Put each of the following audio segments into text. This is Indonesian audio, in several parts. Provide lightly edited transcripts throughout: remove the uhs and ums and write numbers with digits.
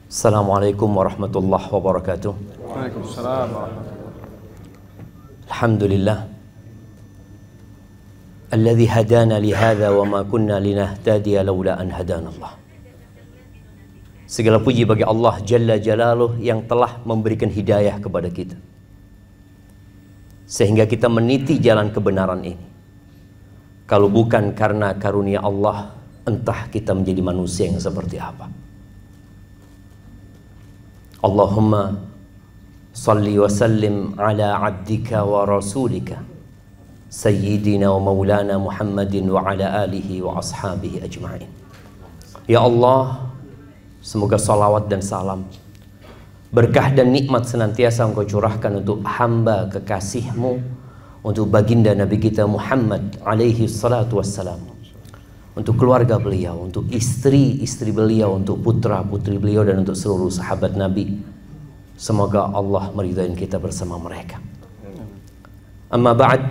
Assalamualaikum warahmatullahi wabarakatuh. Waalaikumsalam warahmatullahi wabarakatuh. Alhamdulillah alladzi hadana li hadza wa ma kunna linahtadiya laula an hadanallah. Segala puji bagi Allah Jalla Jalaluh yang telah memberikan hidayah kepada kita sehingga kita meniti jalan kebenaran ini. Kalau bukan karena karunia Allah, entah kita menjadi manusia yang seperti apa. Allahumma salli wa sallim ala abdika wa rasulika Sayyidina wa maulana Muhammadin wa ala alihi wa ashabihi ajma'in. Ya Allah, semoga salawat dan salam, berkah dan nikmat senantiasa Engkau curahkan untuk hamba kekasih-Mu, untuk baginda Nabi kita Muhammad alaihi salatu wassalam, untuk keluarga beliau, untuk istri-istri beliau, untuk putra-putri beliau, dan untuk seluruh sahabat Nabi. Semoga Allah meridai kita bersama mereka. Amma ba'd,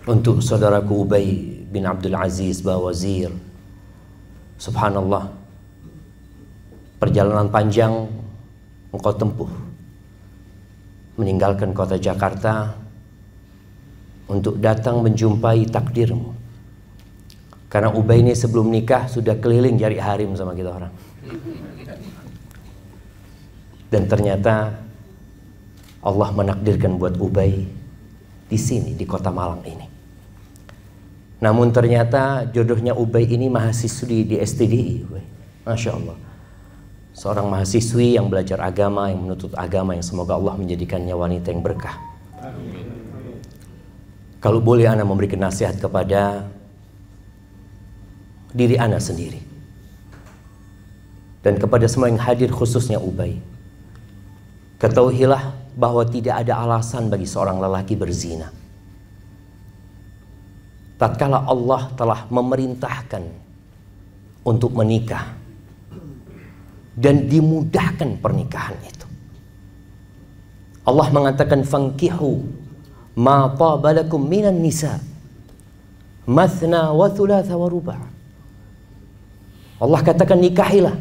untuk saudaraku Ubay bin Abdul Aziz Bawazir, subhanallah, perjalanan panjang engkau tempuh meninggalkan kota Jakarta untuk datang menjumpai takdirmu. Karena Ubay ini sebelum nikah sudah keliling cari harim sama kita orang. Dan ternyata Allah menakdirkan buat Ubay di sini, di kota Malang ini. Namun ternyata jodohnya Ubay ini mahasiswi di STDI. Masya Allah. Seorang mahasiswi yang belajar agama, yang menuntut agama, yang semoga Allah menjadikannya wanita yang berkah. Kalau boleh ana memberikan nasihat kepada diri ana sendiri dan kepada semua yang hadir, khususnya Ubay, ketahuilah bahwa tidak ada alasan bagi seorang lelaki berzina tatkala Allah telah memerintahkan untuk menikah dan dimudahkan pernikahan itu. Allah mengatakan fankihu ma tabalakum minan nisa mathna wa thulatha wa ruba'. Allah katakan nikahilah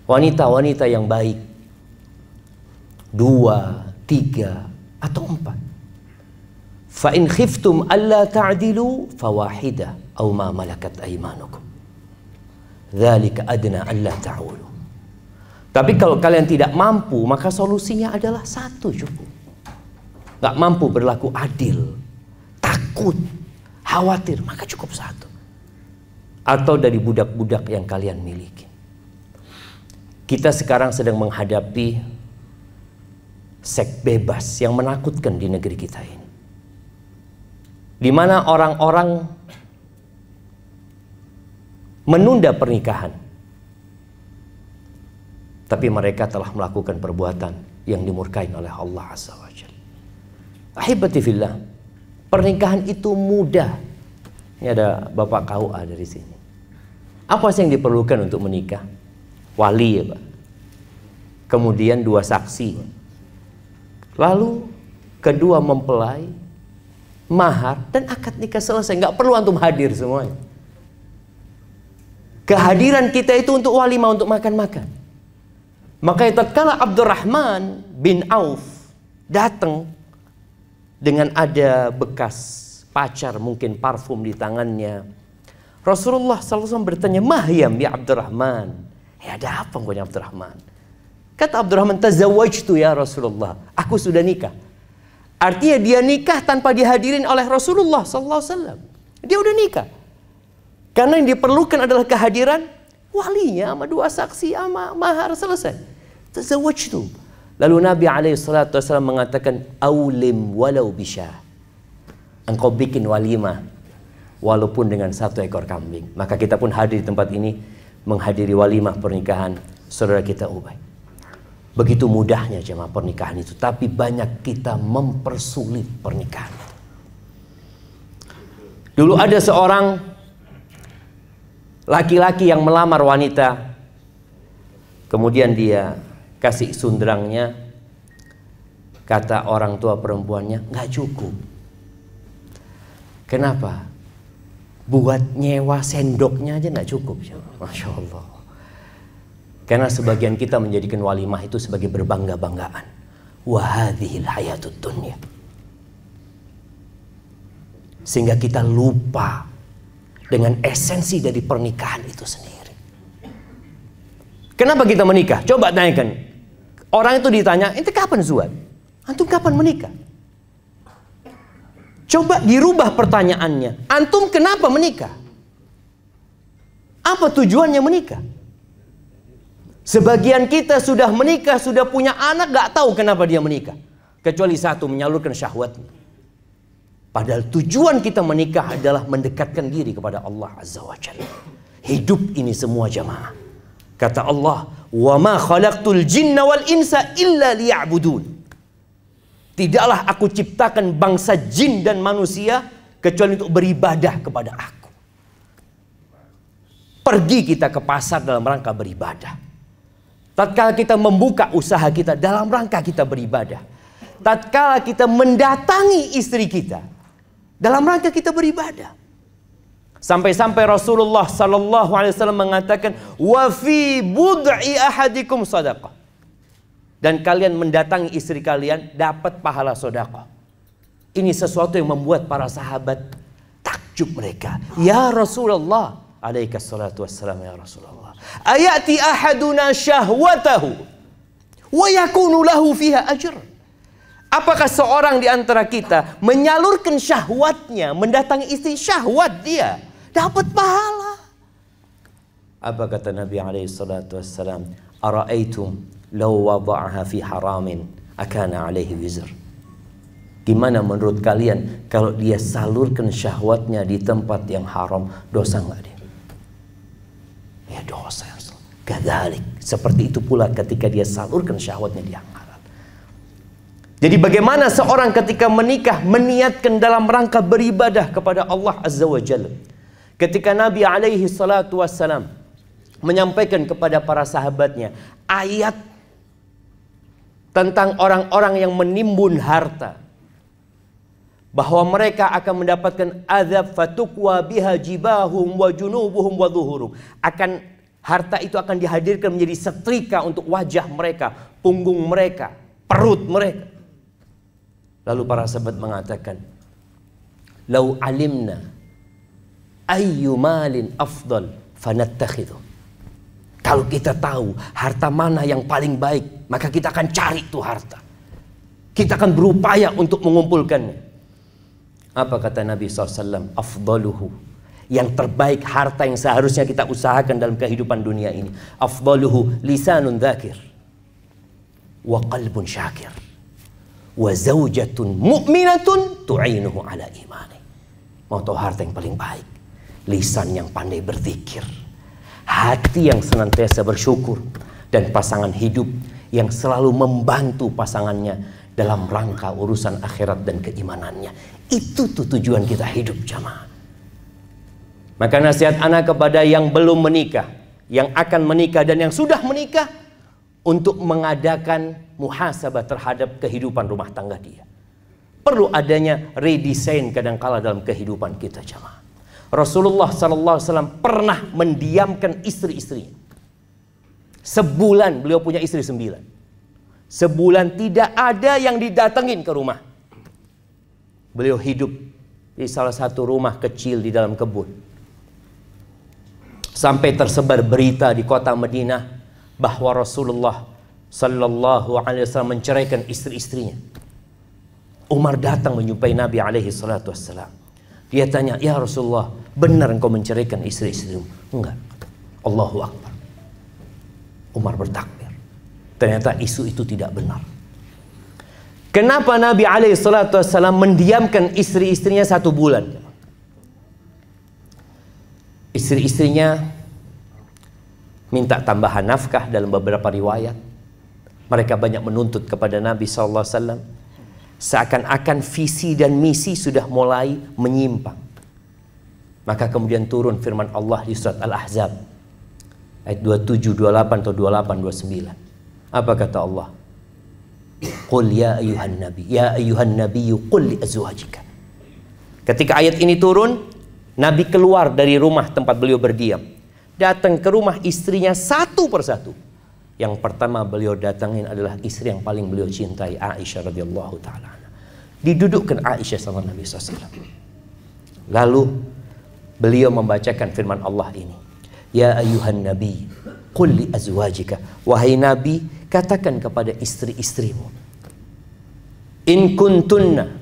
wanita-wanita yang baik, 2, 3, atau 4. Fa in khiftum alla ta'dilu fawahidah aw ma malakat aymanukum. Dzalika adna alla ta'ulu. Tapi kalau kalian tidak mampu, maka solusinya adalah satu cukup. Gak mampu berlaku adil, takut, khawatir, maka cukup satu. Atau dari budak-budak yang kalian miliki. Kita sekarang sedang menghadapi seks bebas yang menakutkan di negeri kita ini, di mana orang-orang menunda pernikahan, tapi mereka telah melakukan perbuatan yang dimurkai oleh Allah Azza wa Jalla. Ahibati fillah, pernikahan itu mudah. Ini ada Bapak KUA dari sini. Apa sih yang diperlukan untuk menikah? Wali ya Pak. Kemudian 2 saksi. Lalu kedua mempelai, mahar, dan akad nikah selesai. Nggak perlu antum hadir semuanya. Kehadiran kita itu untuk walimah, untuk makan-makan. Makanya tatkala Abdurrahman bin Auf datang dengan ada bekas pacar, mungkin parfum di tangannya, Rasulullah SAW bertanya, "Mahyam ya Abdurrahman?" Ya, ada apa ya Abdurrahman? Kata Abdurrahman, "Tazawwajtu ya Rasulullah." Aku sudah nikah. Artinya dia nikah tanpa dihadirin oleh Rasulullah SAW. Dia udah nikah. Karena yang diperlukan adalah kehadiran walinya sama 2 saksi sama mahar, selesai. Tazawwajtu. Lalu Nabi SAW mengatakan, "Aulim walau bisyah." Engkau bikin walimah walaupun dengan 1 ekor kambing. Maka kita pun hadir di tempat ini menghadiri walimah pernikahan saudara kita Ubay. Begitu mudahnya jemaah pernikahan itu, tapi banyak kita mempersulit pernikahan itu. Dulu ada seorang laki-laki yang melamar wanita, kemudian dia kasih sundrangnya. Kata orang tua perempuannya, nggak cukup. Kenapa? Buat nyewa sendoknya aja nggak cukup. Masya Allah. Karena sebagian kita menjadikan walimah itu sebagai berbangga-banggaan. Wa hadhil hayatud dunya. Sehingga kita lupa dengan esensi dari pernikahan itu sendiri. Kenapa kita menikah? Coba tanyakan. Orang itu ditanya, "Ente kapan zuat? Antum kapan menikah?" Coba dirubah pertanyaannya. Antum kenapa menikah? Apa tujuannya menikah? Sebagian kita sudah menikah, sudah punya anak, gak tahu kenapa dia menikah. Kecuali satu, menyalurkan syahwatnya. Padahal tujuan kita menikah adalah mendekatkan diri kepada Allah Azza wa Jalla. Hidup ini semua jamaah. Kata Allah, "Wa ma khalaqtul jinna wal insa illa liya'budun." Tidaklah aku ciptakan bangsa jin dan manusia kecuali untuk beribadah kepada aku. Pergi kita ke pasar dalam rangka beribadah. Tatkala kita membuka usaha kita dalam rangka kita beribadah. Tatkala kita mendatangi istri kita dalam rangka kita beribadah. Sampai-sampai Rasulullah sallallahu alaihi wasallam mengatakan, "Wa fi bud'i ahadikum shadaqah." Dan kalian mendatangi istri kalian dapat pahala sedekah. Ini sesuatu yang membuat para sahabat takjub mereka. Ya Rasulullah, alaihi salatu wassalam, ya Rasulullah, ayati ahaduna syahwatahu wa yakunu lahu fiha ajr. Apakah seorang di antara kita menyalurkan syahwatnya, mendatangi istri, syahwat dia dapat pahala? Apa kata Nabi alaihi salatu wassalam? Ara'aitum law wada'aha fi haramin akana alaihi wizr. Gimana menurut kalian kalau dia salurkan syahwatnya di tempat yang haram, dosa enggak dia? Ya dosa. Kadzalik, seperti itu pula ketika dia salurkan syahwatnya di yang halal. Jadi bagaimana seorang ketika menikah meniatkan dalam rangka beribadah kepada Allah Azza wa Jalla. Ketika Nabi alaihi salatu wassalam menyampaikan kepada para sahabatnya ayat tentang orang-orang yang menimbun harta, bahwa mereka akan mendapatkan azab fatukwa biha jibahum wa junubuhum wa zuhurum. Harta itu akan dihadirkan menjadi setrika untuk wajah mereka, punggung mereka, perut mereka. Lalu para sahabat mengatakan, "Lau alimna ayyu malin afdal fanattakhidhu." Kalau kita tahu harta mana yang paling baik, maka kita akan cari itu harta. Kita akan berupaya untuk mengumpulkannya. Apa kata Nabi SAW? Afdaluhu, yang terbaik harta yang seharusnya kita usahakan dalam kehidupan dunia ini. Afdaluhu lisanun dzakir wa qalbun syakir wa zaujatun mu'minatun tu'inuhu ala imani. Mau tahu harta yang paling baik? Lisan yang pandai berzikir, hati yang senantiasa bersyukur, dan pasangan hidup yang selalu membantu pasangannya dalam rangka urusan akhirat dan keimanannya. Itu tuh tujuan kita hidup jamaah. Maka nasihat anak kepada yang belum menikah, yang akan menikah dan yang sudah menikah, untuk mengadakan muhasabah terhadap kehidupan rumah tangga dia. Perlu adanya redesign kadangkala dalam kehidupan kita jamaah. Rasulullah SAW pernah mendiamkan istri-istrinya. Sebulan beliau punya istri 9. Sebulan tidak ada yang didatengin ke rumah. Beliau hidup di salah satu rumah kecil di dalam kebun. Sampai tersebar berita di kota Madinah bahwa Rasulullah sallallahu alaihi wasallam menceraikan istri-istrinya. Umar datang menjumpai Nabi alaihi salatu wassalam. Dia tanya, "Ya Rasulullah, benar engkau menceraikan istri-istrimu?" "Enggak." Allahu Akbar. Umar bertakbir. Ternyata isu itu tidak benar. Kenapa Nabi alaihi salatu wassalam mendiamkan istri-istrinya 1 bulan? Istri-istrinya minta tambahan nafkah dalam beberapa riwayat. Mereka banyak menuntut kepada Nabi SAW. Seakan-akan visi dan misi sudah mulai menyimpang. Maka kemudian turun firman Allah di surat Al-Ahzab ayat 27, 28 atau 28, 29. Apa kata Allah? Qul ya ayyuhan nabiyyu qul li azwajika. Ketika ayat ini turun, Nabi keluar dari rumah tempat beliau berdiam, datang ke rumah istrinya satu persatu. Yang pertama beliau datangin adalah istri yang paling beliau cintai, Aisyah radhiyallahu taala. Didudukkan Aisyah sama Nabi SAW. Lalu beliau membacakan firman Allah ini. Ya ayuhan nabi, qul li azwajika. Wahai nabi, katakan kepada istri-istrimu. In kuntunna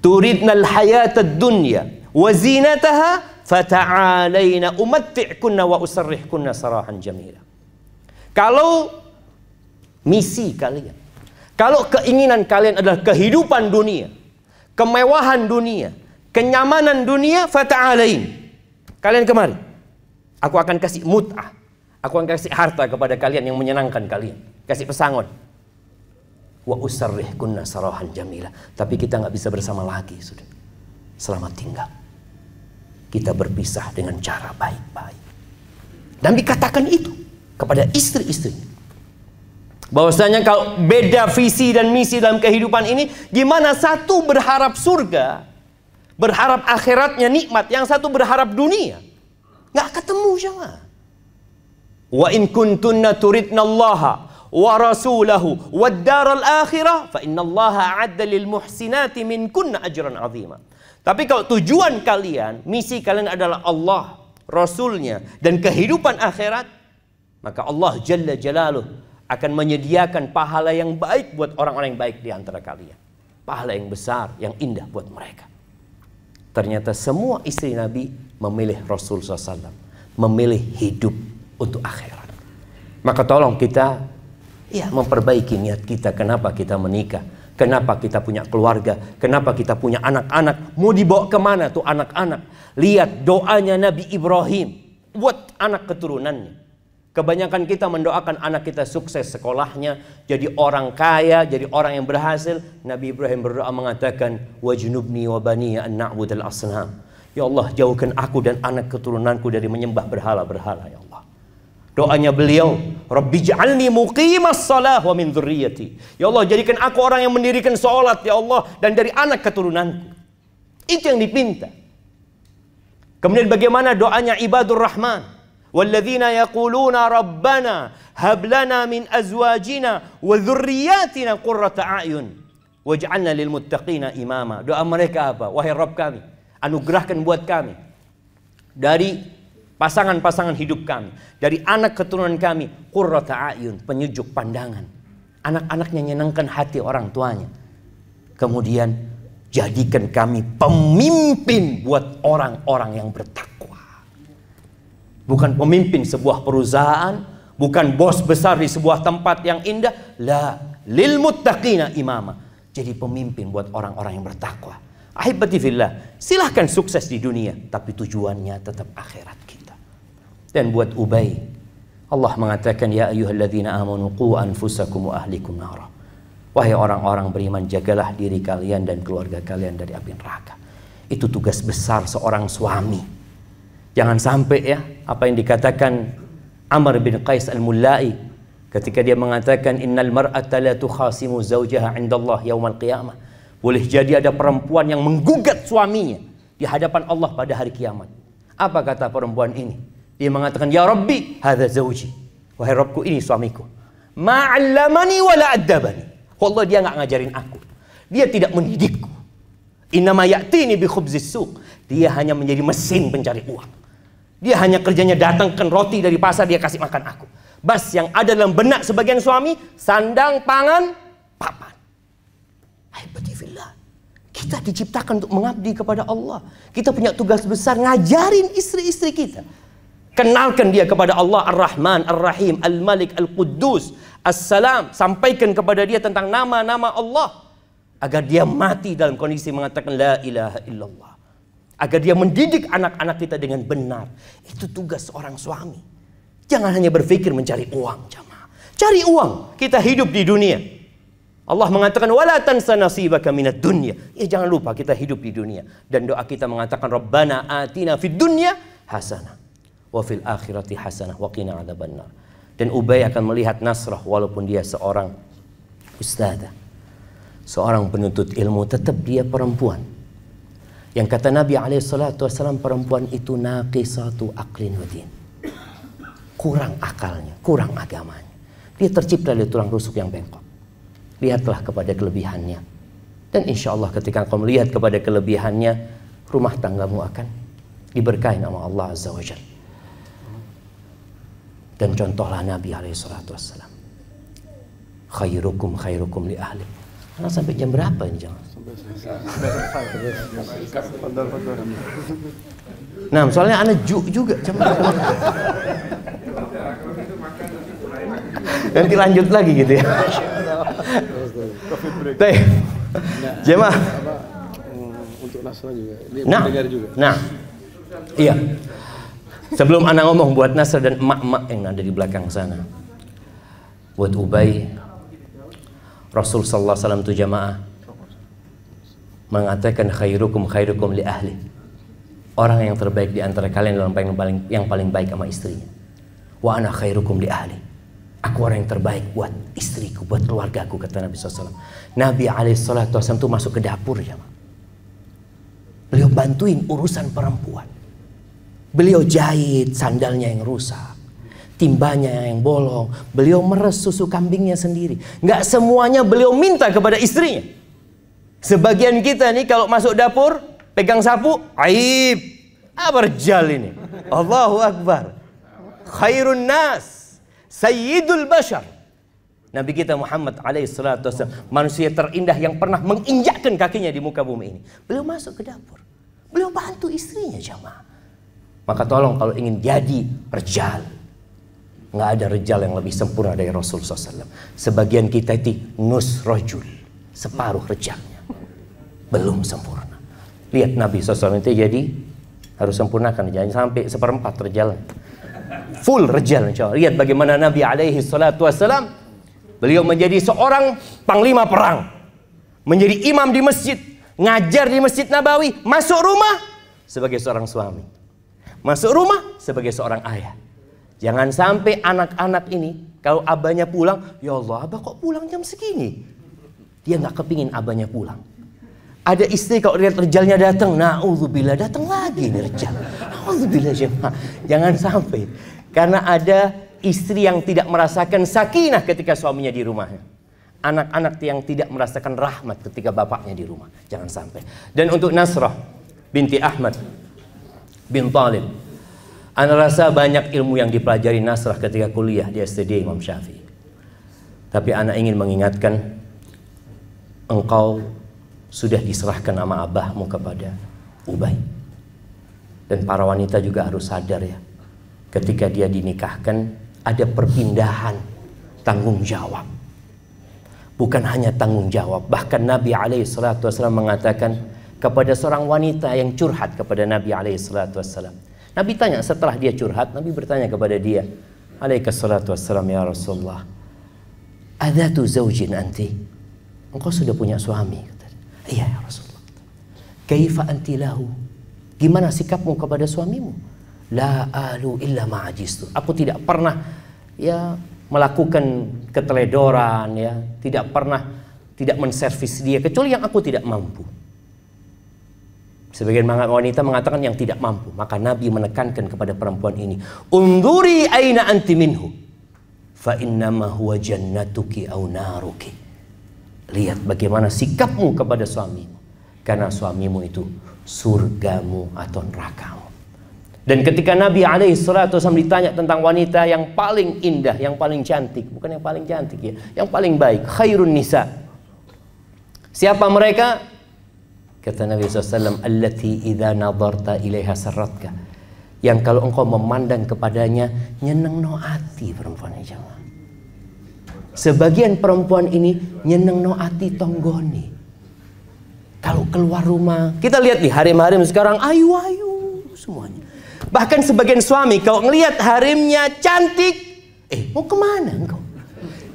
turidnal hayatad dunya wa zinataha fata'alaina umatti'kunna wa usarrihkunna sarahan jamila. Kalau misi kalian, kalau keinginan kalian adalah kehidupan dunia, kemewahan dunia, kenyamanan dunia, fata'alain. Kalian kemari. Aku akan kasih mut'ah. Aku akan kasih harta kepada kalian yang menyenangkan kalian. Kasih pesangon. Wa usarrihkunna sarahan jamila. Tapi kita nggak bisa bersama lagi, sudah. Selamat tinggal. Kita berpisah dengan cara baik-baik. Dan dikatakan itu kepada istri-istri. Bahwasanya kalau beda visi dan misi dalam kehidupan ini, gimana satu berharap surga, berharap akhiratnya nikmat, yang satu berharap dunia. Nggak ketemu jemaah. Wa in kuntunna turidnallaha wa rasulahu wad daral akhirah fa innallaha a'adda lil muhsinati minkunna ajran 'azima. Tapi kalau tujuan kalian, misi kalian adalah Allah, Rasulnya, dan kehidupan akhirat, maka Allah Jalla Jalaluh akan menyediakan pahala yang baik buat orang-orang yang baik di antara kalian. Pahala yang besar, yang indah buat mereka. Ternyata semua istri Nabi memilih Rasul SAW, memilih hidup untuk akhirat. Maka tolong kita memperbaiki niat kita. Kenapa kita menikah? Kenapa kita punya keluarga? Kenapa kita punya anak-anak? Mau dibawa kemana tuh anak-anak? Lihat doanya Nabi Ibrahim buat anak keturunannya. Kebanyakan kita mendoakan anak kita sukses sekolahnya, jadi orang kaya, jadi orang yang berhasil. Nabi Ibrahim berdoa mengatakan, wajnubni wa baniya an na'budal asnam. Ya Allah, jauhkan aku dan anak keturunanku dari menyembah berhala-berhala, ya Allah. Doanya beliau, Rabbi ja'alni muqimas salah wa min dzurriyyati. Ya Allah, jadikan aku orang yang mendirikan salat, ya Allah, dan dari anak keturunanku. Itu yang dipinta. Kemudian bagaimana doanya ibadur rahman? Walladzina yaquluna rabbana hab lana min azwajina wa dzurriyyatina qurrata a'yun waj'alna lil muttaqina imama. Doa mereka apa? Wahai Rabb kami, anugerahkan buat kami dari pasangan-pasangan hidup kami, dari anak keturunan kami, qurrata a'yun, penyejuk pandangan. Anak-anaknya nyenangkan hati orang tuanya. Kemudian jadikan kami pemimpin buat orang-orang yang bertakwa. Bukan pemimpin sebuah perusahaan, bukan bos besar di sebuah tempat yang indah. La lil muttaqina imama. Jadi pemimpin buat orang-orang yang bertakwa. Ahibati fillah, silahkan sukses di dunia, tapi tujuannya tetap akhirat kita. Dan buat Ubay, Allah mengatakan, ya ayyuhalladzina amanu qu anfusakum wa ahlikum nara. Wahai orang-orang beriman, jagalah diri kalian dan keluarga kalian dari api neraka. Itu tugas besar seorang suami. Jangan sampai ya, apa yang dikatakan Amr bin Qais al-Mullai ketika dia mengatakan innal mar'ata la tukhasimu zawjaha 'indallah yaumal qiyamah. Boleh jadi ada perempuan yang menggugat suaminya di hadapan Allah pada hari kiamat. Apa kata perempuan ini? Dia mengatakan, ya Rabbi, hadza zawji. Wahai Rabbku, ini suamiku. Ma'allamani wa la addabani. Allah, dia nggak ngajarin aku. Dia tidak mendidikku. Innama ya'tini bi khubzis suq. Dia hanya menjadi mesin pencari uang. Dia hanya kerjanya datangkan roti dari pasar, dia kasih makan aku. Bas, yang ada dalam benak sebagian suami, sandang, pangan, papan. Alhamdulillah. Kita diciptakan untuk mengabdi kepada Allah. Kita punya tugas besar ngajarin istri-istri kita. Kenalkan dia kepada Allah Ar-Rahman, Ar-Rahim, Al-Malik, Al-Quddus, As-Salam. Sampaikan kepada dia tentang nama-nama Allah. Agar dia mati dalam kondisi mengatakan la ilaha illallah. Agar dia mendidik anak-anak kita dengan benar. Itu tugas seorang suami. Jangan hanya berpikir mencari uang, jamaah. Cari uang, kita hidup di dunia. Allah mengatakan wala tansa nasibaka minad dunya. Ya, jangan lupa kita hidup di dunia. Dan doa kita mengatakan Rabbana atina fid dunya hasanah wa fil akhirati hasanah wa qina adzabannar. Dan Ubay akan melihat nasrah walaupun dia seorang ustadzah, seorang penuntut ilmu, tetap dia perempuan. Yang kata Nabi SAW, perempuan itu naqisatu aqlin wa din. Kurang akalnya, kurang agamanya. Dia tercipta dari tulang rusuk yang bengkok. Lihatlah kepada kelebihannya. Dan insya Allah ketika engkau melihat kepada kelebihannya, rumah tanggamu akan diberkahi sama Allah Azza wa Jalla. Dan contohlah Nabi SAW. Khairukum khairukum li ahli. Karena sampai jam berapa ini jangan? Nah, soalnya anak juga jam berapa? Nanti lanjut lagi gitu ya. Baik. Jemaah. Untuk Nasrah juga. Nah, iya. Sebelum anak ngomong buat Nasr dan emak-emak yang ada di belakang sana, buat Ubay, Rasul sallallahu alaihi wasallam itu jamaah mengatakan khairukum khairukum li ahli. Orang yang terbaik di antara kalian adalah yang paling baik sama istrinya. Wa ana khairukum li ahli. Aku orang yang terbaik buat istriku, buat keluargaku, kata Nabi SAW. Nabi SAW itu masuk ke dapur jamaah. Beliau bantuin urusan perempuan. Beliau jahit sandalnya yang rusak, timbanya yang bolong. Beliau meres susu kambingnya sendiri. Nggak semuanya beliau minta kepada istrinya. Sebagian kita nih kalau masuk dapur, pegang sapu, aib. Apa rejal ini? Allahu Akbar. Khairun nas, sayyidul bashar. Nabi kita Muhammad alaihissalatu wassalam, manusia terindah yang pernah menginjakkan kakinya di muka bumi ini. Beliau masuk ke dapur. Beliau bantu istrinya jamaah. Maka tolong kalau ingin jadi rejal, nggak ada rejal yang lebih sempurna dari Rasul SAW. Sebagian kita itu nus rojul, separuh rejalnya, belum sempurna. Lihat Nabi SAW itu jadi harus sempurnakan, jangan sampai seperempat rejal, full rejal. Lihat bagaimana Nabi alaihi salatu wassalam, beliau menjadi seorang panglima perang, menjadi imam di masjid, ngajar di Masjid Nabawi, masuk rumah sebagai seorang suami. Masuk rumah sebagai seorang ayah. Jangan sampai anak-anak ini kalau abahnya pulang, ya Allah, abah kok pulang jam segini? Dia nggak kepingin abahnya pulang. Ada istri kalau lihat rejalnya datang, na'udzubillah, datang lagi nih rejal. Na'udzubillah jemaah. Jangan sampai. Karena ada istri yang tidak merasakan sakinah ketika suaminya di rumahnya. Anak-anak yang tidak merasakan rahmat ketika bapaknya di rumah. Jangan sampai. Dan untuk Nasrah binti Ahmad bin Talib, ana rasa banyak ilmu yang dipelajari Nasrah ketika kuliah di STD Imam Syafi'i. Tapi ana ingin mengingatkan, engkau sudah diserahkan nama abahmu kepada Ubay. Dan para wanita juga harus sadar ya, ketika dia dinikahkan ada perpindahan tanggung jawab. Bukan hanya tanggung jawab, bahkan Nabi SAW mengatakan kepada seorang wanita yang curhat kepada Nabi SAW. Nabi tanya setelah dia curhat, Nabi bertanya kepada dia, alaihissalam, ya Rasulullah, adatu zaujin anti? Engkau sudah punya suami? Iya ya Rasulullah. Kaifa anti lahu? Gimana sikapmu kepada suamimu? La alu illa ma'ajistu. Aku tidak pernah ya melakukan keteledoran, ya, tidak menservis dia kecuali yang aku tidak mampu. Sebagian wanita mengatakan yang tidak mampu. Maka Nabi menekankan kepada perempuan ini, unduri aina anti minhu, fa innama huwa jannatuki au naruki. Lihat bagaimana sikapmu kepada suamimu, karena suamimu itu surgamu atau nerakamu. Dan ketika Nabi SAW ditanya tentang wanita yang paling indah, yang paling cantik, bukan yang paling cantik ya, yang paling baik, khairun nisa, siapa mereka? Kata Nabi SAW, allati idza nadarta ilaiha sarratka, yang kalau engkau memandang kepadanya nyeneng no ati. Perempuan ini jangan. Sebagian perempuan ini nyeneng no ati tonggoni. Kalau keluar rumah, kita lihat nih harim-harim sekarang ayu-ayu semuanya. Bahkan sebagian suami kalau ngelihat harimnya cantik, mau kemana engkau?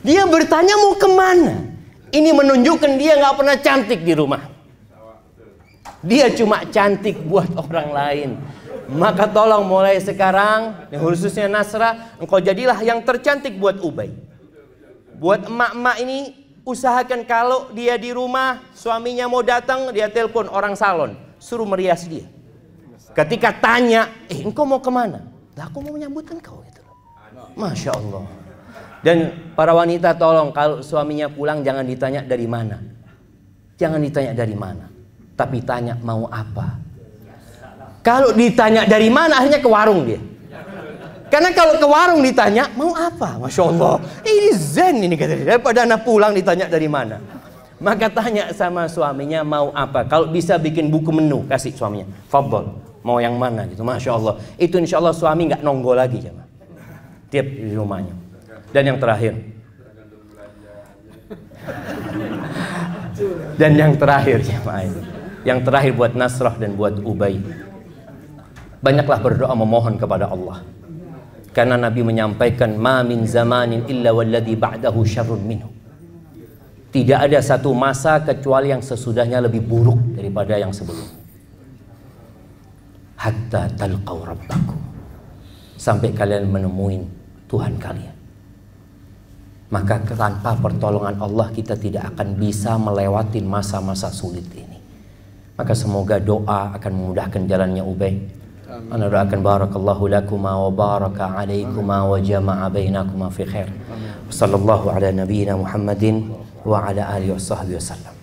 Dia bertanya mau kemana? Ini menunjukkan dia nggak pernah cantik di rumah. Dia cuma cantik buat orang lain. Maka tolong mulai sekarang, khususnya Nasrah, engkau jadilah yang tercantik buat Ubay. Buat emak-emak ini, usahakan kalau dia di rumah, suaminya mau datang, dia telepon orang salon, suruh merias dia. Ketika tanya, engkau mau kemana? Lah, aku mau menyambut engkau gitu. Masya Allah. Dan para wanita tolong kalau suaminya pulang jangan ditanya dari mana. Jangan ditanya dari mana, tapi tanya mau apa. Kalau ditanya dari mana akhirnya ke warung dia. Karena kalau ke warung ditanya mau apa, Masya Allah, ini zen ini katanya. Daripada anak pulang ditanya dari mana. Maka tanya sama suaminya mau apa. Kalau bisa bikin buku menu kasih suaminya. Fadhol, mau yang mana gitu. Masya Allah. Itu insya Allah suami nggak nongol lagi jemaah. Tiap di rumahnya. Dan yang terakhir. Dan yang terakhir jemaah ini. Yang terakhir buat Nasrah dan buat Ubay. Banyaklah berdoa memohon kepada Allah. Karena Nabi menyampaikan ma min zamanin illa walladhi ba'dahu syarrun minhu. Tidak ada satu masa kecuali yang sesudahnya lebih buruk daripada yang sebelumnya. Hatta talqaw rabbakum. Sampai kalian menemui Tuhan kalian. Maka tanpa pertolongan Allah kita tidak akan bisa melewati masa-masa sulit ini. Maka semoga doa akan memudahkan jalannya Ubay. Ana doakan barakallahu lakuma wa baraka alaikuma wa jama'a bainakuma fi khair. Sallallahu ala nabiyyina Muhammadin wa ala alihi wa sahbihi wasallam.